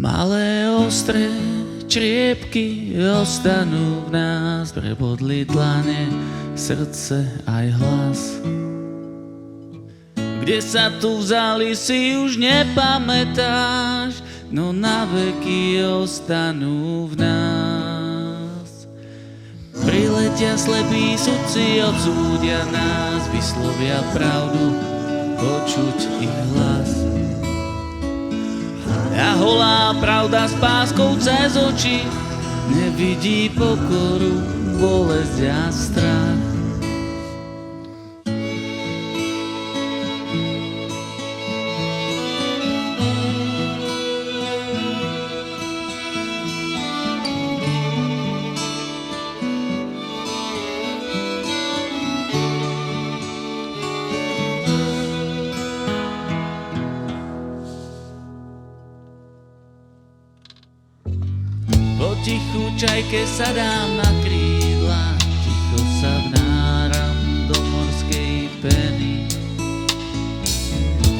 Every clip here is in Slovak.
Malé ostré čriepky ostanú v nás, prebodli dlane, srdce aj hlas. Kde sa tu vzali, si už nepamätáš, no na veky ostanú v nás. Priletia slepí sudci, odsúdia nás, vyslovia pravdu, počuť ich hlas. A holá pravda s páskou cez oči nevidí pokoru, bolesť a strach. Potichu čajke sa dám na krídla, ticho sa vnáram do morskej peny.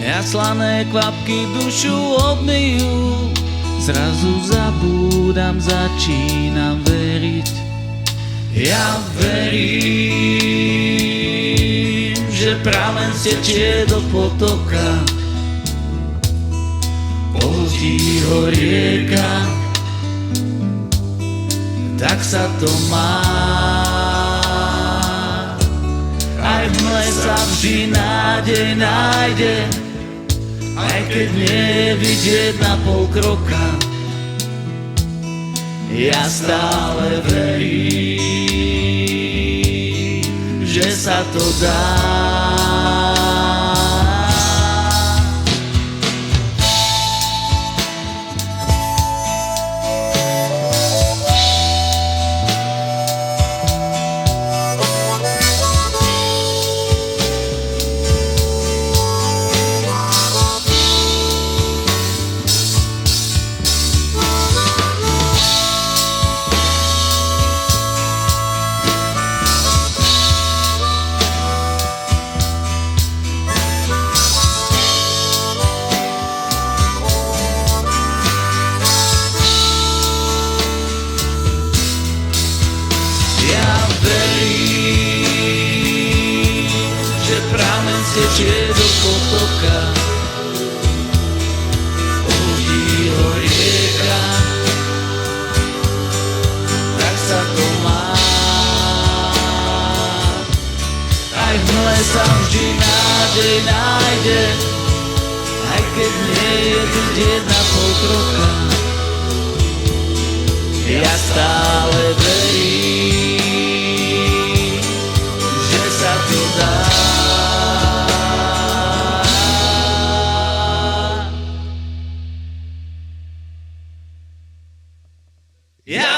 Ja slané kvapky dušu obmyjú, zrazu zabúdam, začínam veriť. Ja verím, že pramen stečie do potoka, pohltí ho rieka. Tak sa to má, aj v mle sa vždy nádej nájde, aj keď nie je vidieť na pol kroka. Ja stále verím, že sa to dá. Pramen stečie do potoka, pohltí ho rieka. Tak sa to má, aj v mle sa vždy nádej nájde, aj keď nie je vidieť na pol kroka. Ja stále verím, že sa to dá. Yeah!